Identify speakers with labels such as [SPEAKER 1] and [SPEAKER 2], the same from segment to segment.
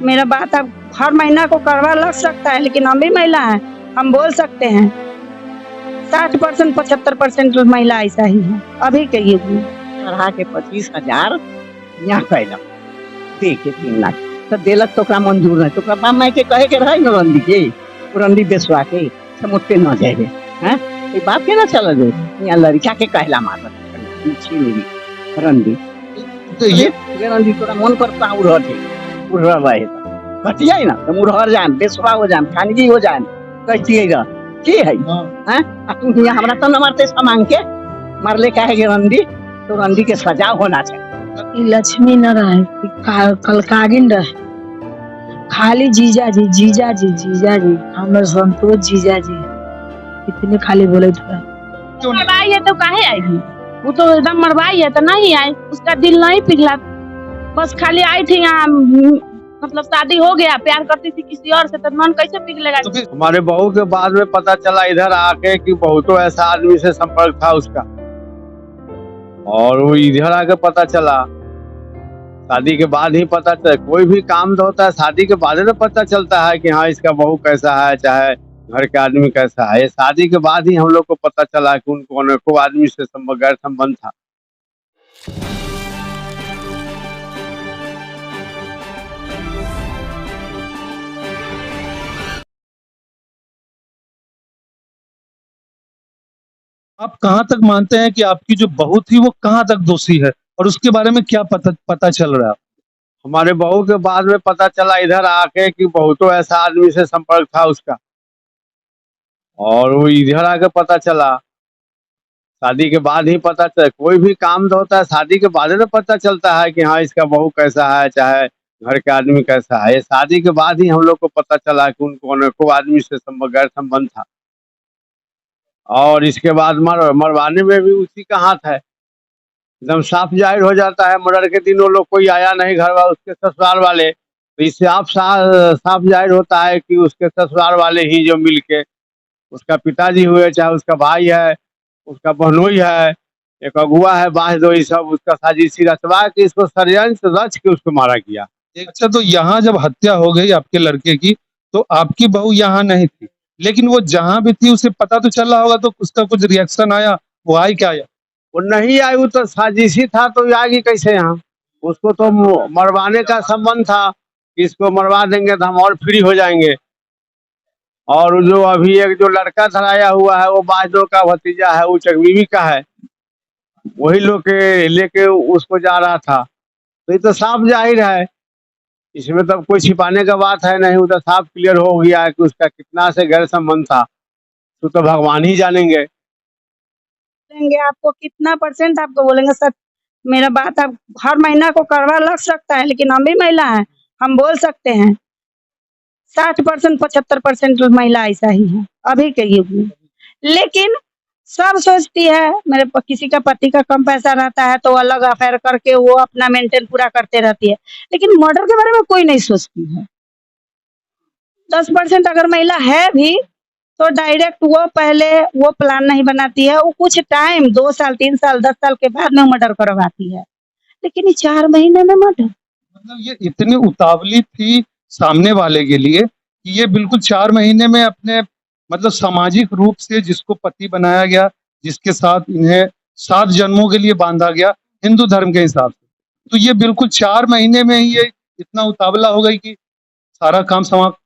[SPEAKER 1] मेरा बात अब हर महीना को करवा लग सकता है, लेकिन हम भी महिला हैं, हम बोल सकते हैं। 60% 75% महिला ऐसा ही है अभी के युग में।
[SPEAKER 2] चढ़ा के 25,000 यहाँ कैल दे के 3 लाख तो दिलक तो मंजूर नहीं तो बाप माई के कहे के रहे न रंदी के रंदी बेसवा के समुद्र न जाए हैं बाप के ना चल गए यहाँ लड़का के कहला मार रंदी तो ये रंदी तोरा मन पर पाँव रहे घट जाए ना तो मुरहर जान बेसवा हो जान खानगी हो जान कहती है की है तुम यहाँ हमारा तो न मारते सामान के मारले का है रंदी तो रंदी के सजा होना चाहिए।
[SPEAKER 1] लक्ष्मी न रहे कलकागिन रहे खाली जीजा जी जीजा जी जीजा जी हम संतोष जीजा जी इतने खाली बोले थोड़ा मरवाई है तो काहे आएगी वो तो एकदम मरवाई है तो नहीं आई उसका दिल नहीं पिघला बस खाली आई थी यहाँ मतलब शादी हो गया प्यार करती थी किसी और से तो मन कैसे पिघलेगा।
[SPEAKER 3] तो हमारे बहू के बाद में पता चला इधर आके कि बहुतों ऐसा आदमी से संपर्क था उसका और वो इधर आके पता चला शादी के बाद ही पता चला। कोई भी काम तो होता है शादी के बाद में पता चलता है कि हाँ इसका बहू कैसा है चाहे घर के आदमी कैसा है। शादी के बाद ही हम लोग को पता चला कि उनको अनेकों आदमी से गैर संबंध था।
[SPEAKER 4] आप कहाँ तक मानते हैं कि आपकी जो बहू थी वो कहाँ तक दोषी है और उसके बारे में क्या पता चल रहा है?
[SPEAKER 3] हमारे बहू के बाद में पता चला इधर आके कि बहुतों ऐसा आदमी से संपर्क था उसका और वो इधर आके पता चला शादी के बाद ही पता चला। कोई भी काम तो होता है शादी के बाद में पता चलता है कि हाँ इसका बहू कैसा है चाहे घर के आदमी कैसा है। शादी के बाद ही हम लोग को पता चला कि उनको अनेकों आदमी से गैर संबंध था और इसके बाद मरवाने में भी उसी का हाथ है। एकदम साफ जाहिर हो जाता है मर्डर के दिन वो लोग कोई आया नहीं घर वाले उसके ससुराल वाले तो इससे आप साफ जाहिर होता है कि उसके ससुराल वाले ही जो मिलके उसका पिताजी हुए चाहे उसका भाई है उसका बहनोई है एक अगुआ है बांसदोई सब उसका साजिशी रचवा के इसको षड्यंत्र रच के उसको मारा गया।
[SPEAKER 4] अच्छा तो यहाँ जब हत्या हो गई आपके लड़के की तो आपकी बहू यहाँ नहीं थी लेकिन वो जहाँ भी थी उसे पता तो चल रहा होगा तो उसका कुछ रिएक्शन आया वो आई क्या आया?
[SPEAKER 3] वो नहीं आई वो तो साजिशी था तो आएगी कैसे यहाँ। उसको तो मरवाने का संबंध था कि इसको मरवा देंगे तो हम और फ्री हो जाएंगे। और जो अभी एक जो लड़का धराया हुआ है वो बाजदो का भतीजा है वो चकबीबी का है वही लोग के लेके उसको जा रहा था तो ये तो साफ जाहिर है इसमें तो कोई छिपाने का बात है नहीं। वो तो साफ क्लियर हो गया है कि उसका कितना से गैर संबंध था तो भगवान ही जानेंगे।
[SPEAKER 1] आपको कितना % आपको बोलेंगे सर मेरा बात अब हर महीना को करवा लग सकता है, लेकिन हम भी महिला हैं, हम बोल सकते हैं। 60% 75% महिला ऐसा ही है अभी के युग में। लेकिन सब सोचती है मेरे किसी का पति का कम पैसा रहता है तो अलग अफेयर करके वो अपना मेंटेन पूरा करते रहती है, लेकिन मर्डर के बारे में कोई नहीं सोचती है। 10% अगर महिला है भी तो डायरेक्ट वो पहले वो प्लान नहीं बनाती है, वो कुछ टाइम 2 साल 3 साल 10 साल के बाद में मर्डर करवाती है, लेकिन ये 4 महीने में मर्डर।
[SPEAKER 4] मतलब ये इतनी उतावली थी सामने वाले के लिए कि ये बिल्कुल 4 महीने में अपने मतलब सामाजिक रूप से जिसको पति बनाया गया जिसके साथ इन्हें 7 जन्मों के लिए बांधा गया हिंदू धर्म के हिसाब से तो ये बिल्कुल 4 महीने में ही ये इतना उतावला हो गई कि सारा काम समाप्त।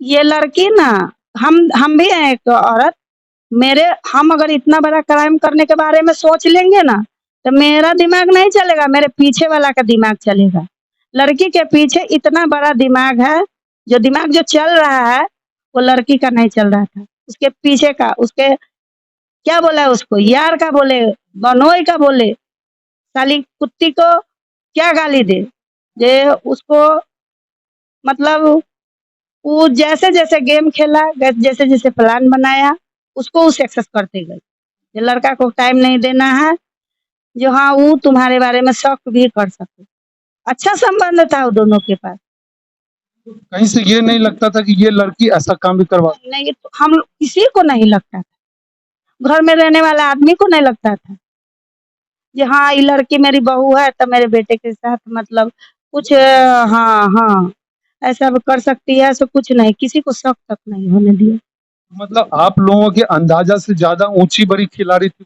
[SPEAKER 1] ये लड़की ना हम भी हैं एक औरत हम अगर इतना बड़ा क्राइम करने के बारे में सोच लेंगे ना तो मेरा दिमाग नहीं चलेगा, मेरे पीछे वाला का दिमाग चलेगा। लड़की के पीछे इतना बड़ा दिमाग है, जो चल रहा है वो लड़की का नहीं चल रहा था, उसके पीछे का उसके क्या बोला उसको यार का बोले बनोई का बोले साली कुत्ती को क्या गाली दे उसको मतलब वो जैसे जैसे गेम खेला जैसे जैसे प्लान बनाया उसको वो सक्सेस करते गए। ये लड़का को टाइम नहीं देना है जो हाँ वो तुम्हारे बारे में शक भी कर सके। अच्छा संबंध था वो दोनों के पास।
[SPEAKER 4] कहीं से ये नहीं लगता था कि ये लड़की ऐसा काम भी करवा
[SPEAKER 1] नहीं तो हम किसी को नहीं लगता था, घर में रहने वाला आदमी को नहीं लगता था कि हाँ ये लड़की मेरी बहू है तो मेरे बेटे के साथ मतलब कुछ हाँ हाँ ऐसा कर सकती है, ऐसा कुछ नहीं, किसी को शक तक नहीं होने दिया।
[SPEAKER 4] मतलब आप लोगों के अंदाजा से ज्यादा ऊंची बड़ी खिलाड़ी थी।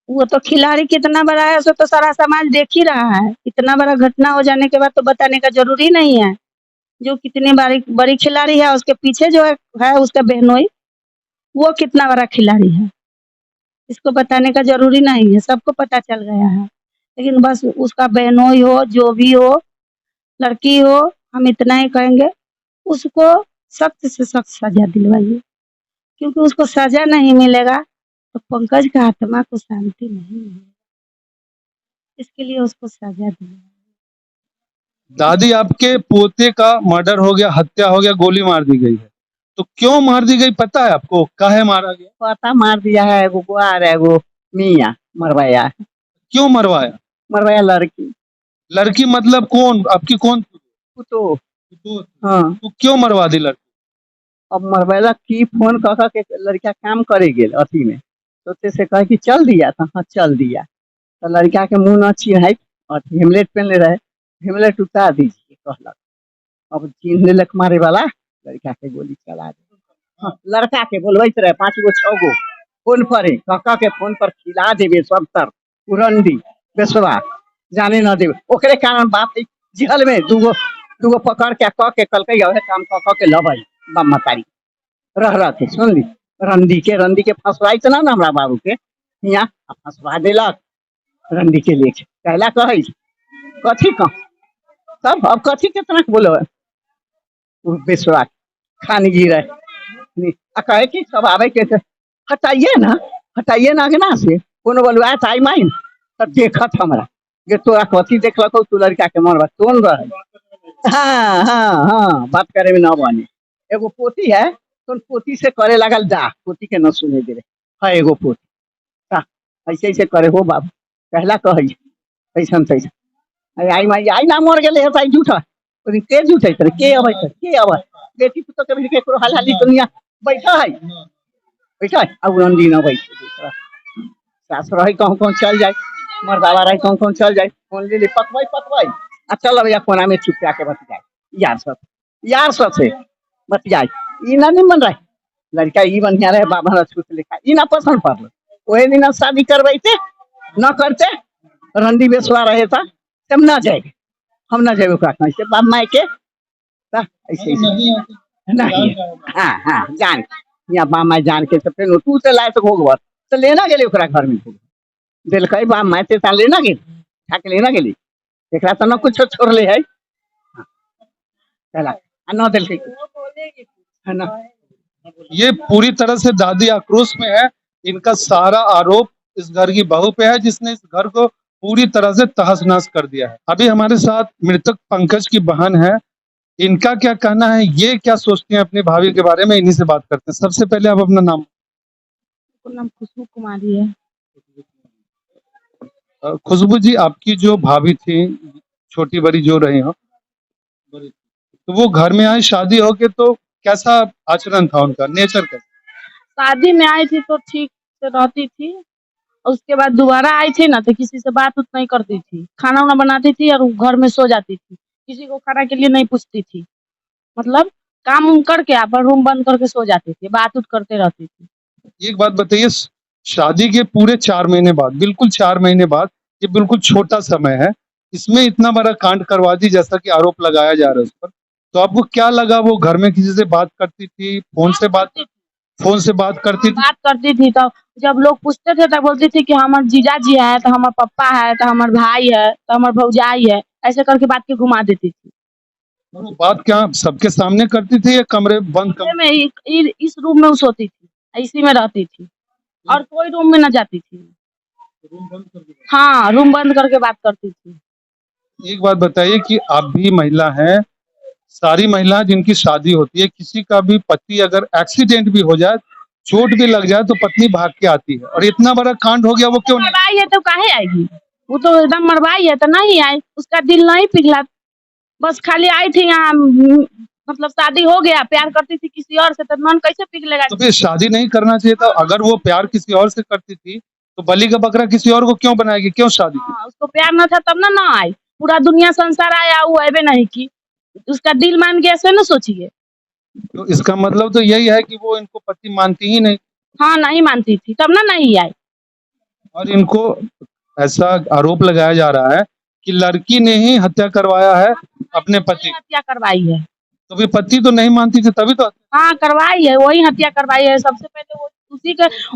[SPEAKER 1] वो तो खिलाड़ी कितना बड़ा है सो तो सारा समाज देख ही रहा है। इतना बड़ा घटना हो जाने के बाद तो बताने का जरूरी नहीं है। जो कितनी बड़ी बड़ी खिलाड़ी है उसके पीछे जो है उसका बहनोई, वो कितना बड़ा खिलाड़ी है, इसको बताने का जरूरी नहीं है, सबको पता चल गया है। लेकिन बस उसका बहनोई हो, जो भी हो, लड़की हो, हम इतना ही कहेंगे, उसको सख्त से सख्त सजा दिलवाइए, क्योंकि उसको सजा नहीं मिलेगा तो पंकज का आत्मा को शांति नहीं मिलेगी। इसके लिए उसको सजा दिलवाइए।
[SPEAKER 4] दादी, आपके पोते का मर्डर हो गया, हत्या हो गया, गोली मार दी गई है, तो क्यों मार दी गई पता है आपको? काहे मारा गया?
[SPEAKER 2] पता मार दिया है, एगो गुआर है, एगो मियाँ मरवाया है।
[SPEAKER 4] क्यों मरवाया?
[SPEAKER 2] मरवाया लड़की।
[SPEAKER 4] लड़की मतलब कौन? आपकी कौन?
[SPEAKER 2] तो
[SPEAKER 4] तो
[SPEAKER 2] हाँ,
[SPEAKER 4] क्यों मरवा दी लड़की?
[SPEAKER 2] अब मरवाला की फोन कह के लड़का काम करे गेल अथी में, तो से कहे कि चल दिया, तो हाँ चल दिया। तो लड़का के मुंह न छिड़ाई और हेमलेट पहनले रहे, हेमलेट उतार दीजिए कहलक। अब चिन्ह लेलक मारे वाला, लड़का के गोली चला दे। हाँ, लड़का के बोलबैत रहे 5 गो 6 गो फोन पर ही, कका के फोन पर खिला देवे सब तर उरंडी बेसवा जाने न देवे। ओकरे कारण बाप है जेल में दूगो पकड़ के कह के कल के काम कह के लबई बम मतारी रह के सुन ली। रंदी के फंसवाई तो ना हमारा बाबू के यहाँ फंसवा दिलक रंदी के लिए कहला कहे कथी कह तब अब कथी कितना बोलो बेसवा खानगी रहे आ कहे कि सब आवे के हटाइए ना अगना से कोनो बोलवा आई माइन तब देखत हमरा जे तोरा कथी देखलक तू लड़का के मरवा कौन रहे। हाँ बात करे में न बने। एगो पोती है तो पोती से करे लगल जा, पोती के न सुने दे रहे है एगो पोती का ऐसे ऐसे करे हो बाबू कहला कहे ऐसा तैसा आई माई आई ना मर गए है झूठा के झूठे करे के अब बेटी पुतो के भी केकरो हाली दुनिया बैठा है अब रंदी न बैठे सास रही कहूँ चल जाए, मर्दावा रही कहूँ चल जाए, फोन ले पकवाई आ चल भैया कोना में चुप के बच जाए यार से बच जाए। ई ना नहीं मन रहे लड़का ई बढ़िया रहे बाबा छूट लिखा ई ना पसंद पड़ल वही दिन शादी करवाते न करते रंडी बेसवा रहे था तब ना जाए हम ना जाए कैसे बाप माई के ऐसे नहीं। हाँ जान यहाँ बाप माई जान के तो फिर तू तो लाए तो भोगवर तो लेना गेले घर में दिलक बाप माई ते लेना गेल ठाके लेना गेली एकरा तो न कुछ छोड़ले है न दिल है ना।
[SPEAKER 4] ये पूरी तरह से दादी आक्रोश में है। इनका सारा आरोप इस घर की बहू पे है जिसने इस घर को पूरी तरह से तहस नहस कर दिया है। अभी हमारे साथ मृतक पंकज की बहन है, इनका क्या कहना है, ये क्या सोचती हैं अपनी भाभी के बारे में, इन्हीं से बात करते हैं। सबसे पहले आप अपना नाम।
[SPEAKER 1] नाम खुशबू कुमारी है।
[SPEAKER 4] खुशबू जी, आपकी जो भाभी थी छोटी बड़ी जो रही हो, तो वो घर में आई शादी होके, तो कैसा आचरण था उनका, नेचर कैसा?
[SPEAKER 5] शादी में आई थी तो ठीक से रहती थी, और उसके बाद दोबारा आई थी ना तो किसी से बात नहीं करती थी, खाना वाना बनाती थी और घर में सो जाती थी, किसी को खाना के लिए नहीं पूछती थी, मतलब काम उम करके अपन रूम बंद करके सो जाती थी, बात उत करते रहती थी।
[SPEAKER 4] एक बात बताइए, शादी के पूरे 4 महीने बाद, बिल्कुल 4 महीने बाद, ये बिल्कुल छोटा समय है, इसमें इतना बड़ा कांड करवा दी जैसा कि आरोप लगाया जा रहा है उस पर, तो आपको क्या लगा? वो घर में किसी से बात करती थी, फोन से बात करती थी?
[SPEAKER 5] तो जब लोग पूछते थे तो बोलती थी कि हमारे जीजा जी है, तो हमारे पापा है, तो हमारे भाई है, तो हमारे भौजाई है, ऐसे करके बात के घुमा देती थी।
[SPEAKER 4] वो बात क्या सबके सामने करती थी या कमरे बंद
[SPEAKER 5] में इस रूम में सोती थी, इसी में रहती थी और कोई रूम में न जाती थी। हाँ, रूम बंद करके बात करती थी।
[SPEAKER 4] एक बात बताइए कि आप भी महिला हैं, सारी महिला जिनकी शादी होती है, किसी का भी पति अगर एक्सीडेंट भी हो जाए, चोट भी लग जाए, तो पत्नी भाग के आती है, और इतना बड़ा कांड हो गया, वो क्यों नहीं?
[SPEAKER 5] मरवाई है तो काहे आएगी? वो तो एकदम मरवाई है तो नहीं आई, उसका दिल नहीं पिघला, बस खाली आई थी यहाँ, मतलब शादी हो गया, प्यार करती थी किसी और से, तो मन कैसे पिघलेगा?
[SPEAKER 4] तो फिर शादी नहीं करना चाहिए था। अगर वो प्यार किसी और से करती थी तो बलि का बकरा किसी और को क्यों बनाएगी, क्यों शादी की?
[SPEAKER 5] उसको प्यार न था तब ना आई, पूरा दुनिया संसार आया वो ऐबे नहीं की। उसका दिल मान गया, से ना सोचिए।
[SPEAKER 4] तो इसका मतलब तो यही है कि वो इनको पति मानती ही नहीं,
[SPEAKER 5] हाँ, नहीं मानती थी, तब ना नहीं आई।
[SPEAKER 4] और इनको ऐसा आरोप लगाया जा रहा है कि लड़की ने ही हत्या करवाया है अपने पति।
[SPEAKER 5] वही हत्या करवाई है।
[SPEAKER 4] तो भी पति तो नहीं मानती थी तभी तो।
[SPEAKER 5] हाँ, करवाई है, वही हत्या करवाई है। सबसे पहले वो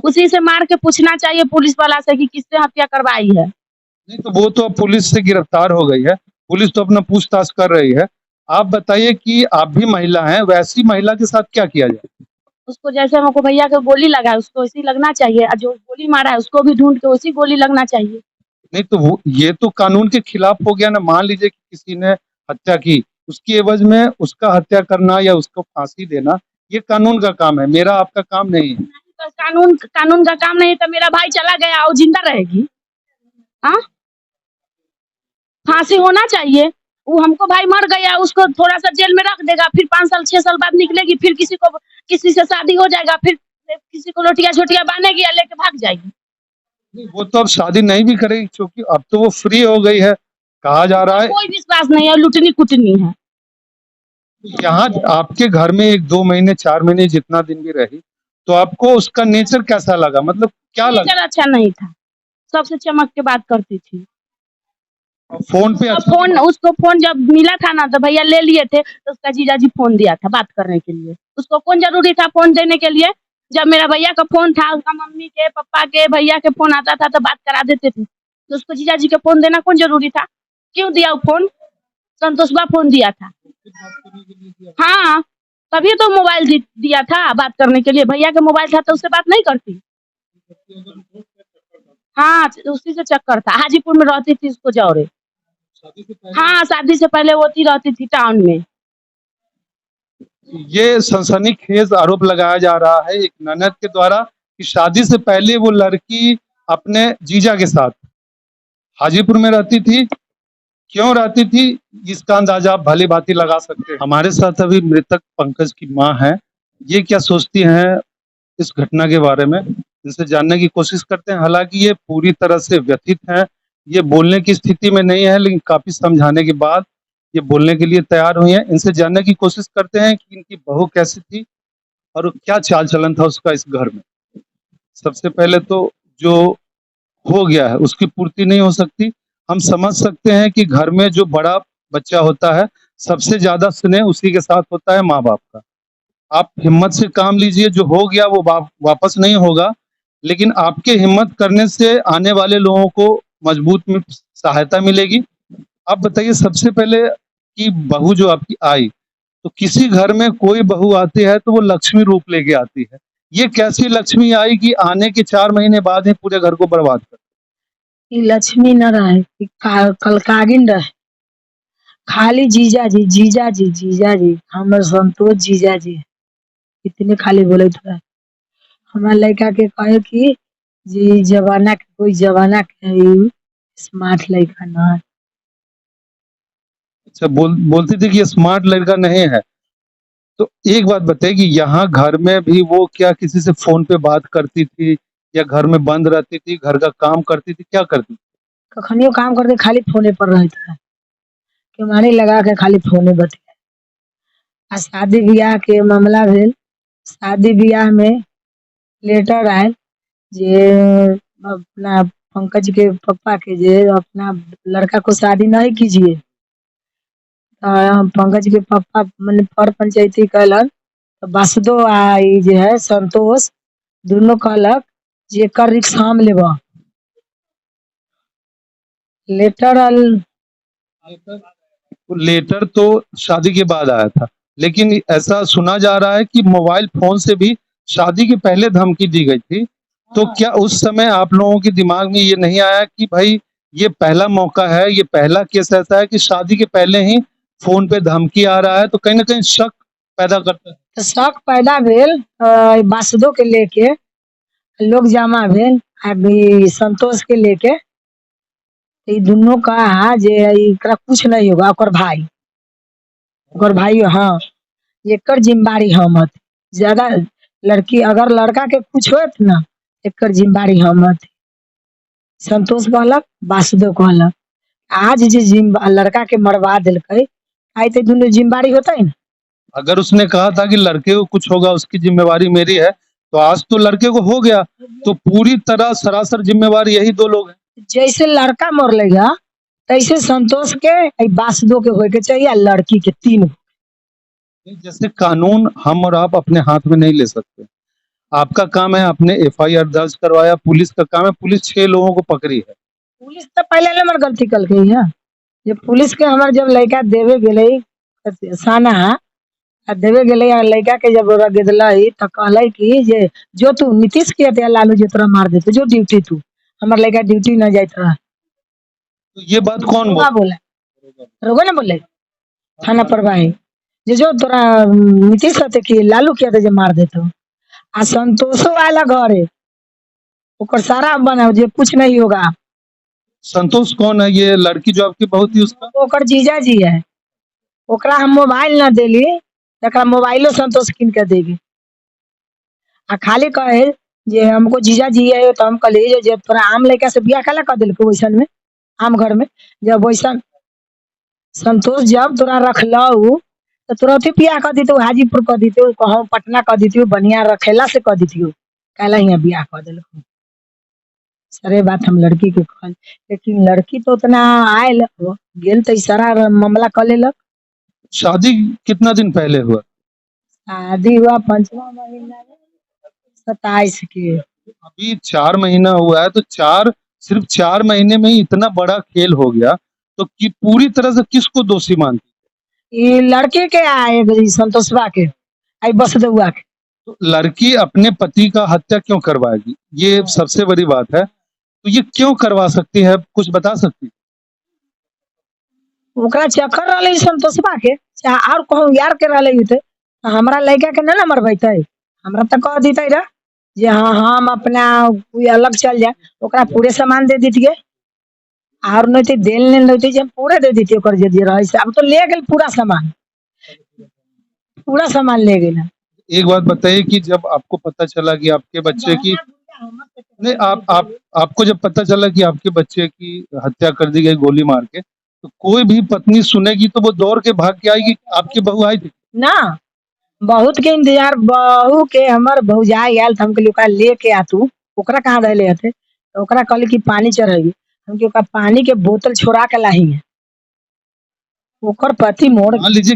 [SPEAKER 5] उसी से मार के पूछना चाहिए पुलिस वाला से कि किससे हत्या करवाई है।
[SPEAKER 4] नहीं तो वो तो अब पुलिस से गिरफ्तार हो गई है, पुलिस तो अपना पूछताछ कर रही है। आप बताइए कि आप भी महिला हैं, वैसी महिला के साथ क्या किया जाए?
[SPEAKER 5] उसको जैसे हमको भैया के गोली लगा है, उसको वैसी लगना चाहिए, और जो गोली मारा है उसको भी ढूंढ के वैसी गोली लगना चाहिए।
[SPEAKER 4] नहीं तो वो ये तो कानून के खिलाफ हो गया ना। मान लीजिए कि किसी ने हत्या की, उसकी एवज में उसका हत्या करना या उसको फांसी देना, ये कानून का काम है, मेरा आपका काम नहीं है।
[SPEAKER 5] तो कानून का काम नहीं, तो मेरा भाई चला गया और जिंदा रहेगी। हाँ, फांसी होना चाहिए। वो हमको भाई मर गया, उसको थोड़ा सा जेल में रख देगा, फिर 5 साल 6 साल बाद निकलेगी, फिर किसी से शादी हो जाएगा, फिर किसी को लोटिया छोटिया बांधेगी या लेके भाग जाएगी।
[SPEAKER 4] नहीं, वो तो अब शादी नहीं भी करेगी क्योंकि अब तो वो फ्री हो गई है, कहा जा रहा है।
[SPEAKER 5] कोई विश्वास नहीं है, लुटनी कुटनी है।
[SPEAKER 4] यहाँ आपके घर में 1-2 महीने 4 महीने जितना दिन भी रही, तो आपको उसका नेचर कैसा लगा, मतलब क्या लगा?
[SPEAKER 5] नेचर अच्छा नहीं था, सबसे चमक के बात करती थी।
[SPEAKER 4] फोन पे अच्छा
[SPEAKER 5] उसको फोन जब मिला था ना, तो भैया ले लिए थे, तो उसका जीजाजी फोन दिया था बात करने के लिए। उसको कौन जरूरी था फोन देने के लिए? जब मेरा भैया का फोन था, उसका मम्मी के, पापा के, भैया के फोन आता था तो बात करा देते थे। तो उसको जीजाजी के फोन देना कौन जरूरी था? क्यों दिया वो फोन? संतोषबा फोन दिया था। हाँ, तभी तो मोबाइल दिया था बात करने के लिए। भैया का मोबाइल था तो उससे बात नहीं करती। हाँ, उसी से चक्कर था। हाजीपुर में रहती थी, उसको जौरे। हाँ, शादी से पहले वो थी, रहती थी टाउन में।
[SPEAKER 4] ये सनसनीखेज आरोप लगाया जा रहा है एक ननद के द्वारा कि शादी से पहले वो लड़की अपने जीजा के साथ हाजीपुर में रहती थी। क्यों रहती थी इसका अंदाजा आप भली भांति लगा सकते हैं। हमारे साथ अभी मृतक पंकज की मां है, ये क्या सोचती हैं इस घटना के बारे में, इनसे जानने की कोशिश करते हैं। हालांकि ये पूरी तरह से व्यथित हैं, ये बोलने की स्थिति में नहीं है, लेकिन काफी समझाने के बाद ये बोलने के लिए तैयार हुई हैं। इनसे जानने की कोशिश करते हैं कि इनकी बहू कैसी थी और क्या चाल चलन था उसका इस घर में। सबसे पहले तो जो हो गया है उसकी पूर्ति नहीं हो सकती। हम समझ सकते हैं कि घर में जो बड़ा बच्चा होता है, सबसे ज्यादा स्नेह उसी के साथ होता है, माँ बाप का। आप हिम्मत से काम लीजिए, जो हो गया वो वापस नहीं होगा, लेकिन आपके हिम्मत करने से आने वाले लोगों को मजबूत सहायता मिलेगी। आप बताइए सबसे पहले कि बहू जो आपकी आई, तो किसी घर में कोई बहू आती है तो वो लक्ष्मी रूप लेके आती है। ये कैसी लक्ष्मी आई कि आने के 4 महीने बाद ही पूरे घर को बर्बाद कर?
[SPEAKER 1] ई लक्ष्मी न रहे, ई कलकागिन रहे। खाली जीजाजी जीजाजी जीजाजी, हमर संतोष जीजाजी, इतने खाली बोले रहे। हमार लड़का के कहे कि जी जमाना के कोई जमाना के है, स्मार्ट लड़का ना है।
[SPEAKER 4] अच्छा, बोलती थी कि स्मार्ट लड़का नहीं है। तो एक बात बताइए कि यहाँ घर में भी वो क्या किसी से फोन पे बात करती थी या घर में बंद रहती थी, घर का काम करती थी, क्या करती थी?
[SPEAKER 1] कखनियो काम करते खाली फोने पर रहता है, केवाड़ी लगा के खाली फोने बतिया। आ शादी ब्याह के मामला भेल, शादी ब्याह में लेटर आयल जे अपना पंकज के पापा के जे अपना लड़का को शादी नहीं कीजिए। पंकज के पापा मैंने पर पंचायती कहलन, तो बासुदो आ ई जे है संतोष दोनों कहलक जे एकर रिक्स हम लेबा। लेटर आल
[SPEAKER 4] लेटर तो शादी के बाद आया था, लेकिन ऐसा सुना जा रहा है कि मोबाइल फोन से भी शादी के पहले धमकी दी गई थी। तो क्या उस समय आप लोगों के दिमाग में ये नहीं आया कि भाई ये पहला मौका है, ये पहला केस ऐसा है कि शादी के पहले ही फोन पे धमकी आ रहा है, तो कहीं ना कहीं शक पैदा करता है।
[SPEAKER 1] तो शक पैदा भेल बासुदो के लेके, लोग जमा भेल अभी संतोष के लेके। ई दोनों कहा जे एकरा कुछ नहीं होगा, ओकर भाई हाँ, एकर जिम्मेदारी हम हती। ज्यादा लड़की अगर लड़का के कुछ होत ना, एकर जिम्मेदारी हम हती। संतोष कहलक, बासुदेव कहलक। आज जे लड़का के मरवा दिलकै, आई तो दोनों जिम्मेवारी होता है ना।
[SPEAKER 4] अगर उसने कहा था कि लड़के को कुछ होगा उसकी जिम्मेवारी मेरी है, तो आज तो लड़के को हो गया, तो पूरी तरह सरासर जिम्मेवारी यही 2 लोग हैं।
[SPEAKER 1] जैसे लड़का मर लेगा तैसे संतोष के बास 2 के होए के चाहिए और लड़की के 3।
[SPEAKER 4] जैसे कानून हम और आप अपने हाथ में नहीं ले सकते। आपका काम है, आपने एफआईआर दर्ज करवाया, पुलिस का काम है, पुलिस 6 लोगों को पकड़ी है।
[SPEAKER 1] पुलिस तो पहले नंबर गलती कर गई है। जब पुलिस के हमार जब लड़का देवे गेले साना आ देवे गेले आ लड़का के जब रगदलाई तो कहले कि जे जो तू नीतीश के ते लालू जी तोरा मार देते जो ड्यूटी तू हमार लड़का ड्यूटी न जाइत रहा।
[SPEAKER 4] तो ये बात कौन
[SPEAKER 1] का
[SPEAKER 4] बोला?
[SPEAKER 1] बोला रोगे ना बोले थाना प्रभारी जो तोरा नीतीश रहते कि लालू के जे मार देते आ संतोषो वाला घर है ओकर सारा बना जे कुछ नहीं होगा।
[SPEAKER 4] संतोष कौन है? ये लड़की जो आपकी बहू थी उसका?
[SPEAKER 1] ओकर जीजा जी है। ओकरा हम मोबाइल ना देली तकरा मोबाइलो संतोष किन के देगी आ खाली कहे जे हमको जीजा जी है तो हम कहली जे तोरा आम लड़का से बियाह काला कर दिलको वैसन में आम घर में जब वैसन संतोष जब तोरा रखलऊ तो तुरंत ही बियाह कर दीते हाजीपुर कर दीते कहूँ पटना कर दीते बढ़िया रखेला से कर दीते कहला यहाँ बियाह कर दिलको। सारे बात हम लड़की के कहल लेकिन लड़की तो उतना आयल गेल तो सारा मामला कर लेलक।
[SPEAKER 4] शादी कितना दिन पहले हुआ?
[SPEAKER 1] शादी हुआ 5वां महीना में 27 के।
[SPEAKER 4] अभी 4 महीना हुआ है, तो सिर्फ 4 महीने में ही इतना बड़ा खेल हो गया, तो कि पूरी तरह से किसको दोषी मानती?
[SPEAKER 1] ये लड़के के आए संतोषवा के आई बस दुआ के।
[SPEAKER 4] तो लड़की अपने पति का हत्या क्यों करवाएगी? ये सबसे बड़ी बात है। तो ये क्यों करवा सकती है, कुछ बता सकती?
[SPEAKER 1] ओकरा चक्कर रहले संतोषवा के चाहे और कहूँ यार के रहले होते हमरा लड़का के ना मरबैते हमरा तो कह दीते रह जे हाँ हम अपना कोई अलग चल जाए ओकरा पूरे सामान दे दीजिए और नहीं तो देल नहीं लेते जे हम पूरे दे दीते ओकर जे रहे से। अब तो ले गेल पूरा सामान ले गेल।
[SPEAKER 4] एक बात बताइए कि जब आपको पता चला कि आपके बच्चे की नहीं आपको जब पता चला कि आपके बच्चे की हत्या कर दी गई गोली मार के, तो कोई भी पत्नी सुनेगी तो वो दौड़ के भाग के आएगी। आपकी बहू आई थी
[SPEAKER 1] ना बहुत के इंतजार बहू के हमर भौजाई आयल हम कहली ओकरा लेके आ तू ओकरा कहाँ रहले हथे तो ओकरा कहली कि पानी चढ़ेगी हम कि ओकरा पानी के बोतल छोड़ा के लाही है ओकर पति मोड़
[SPEAKER 4] मान लीजिए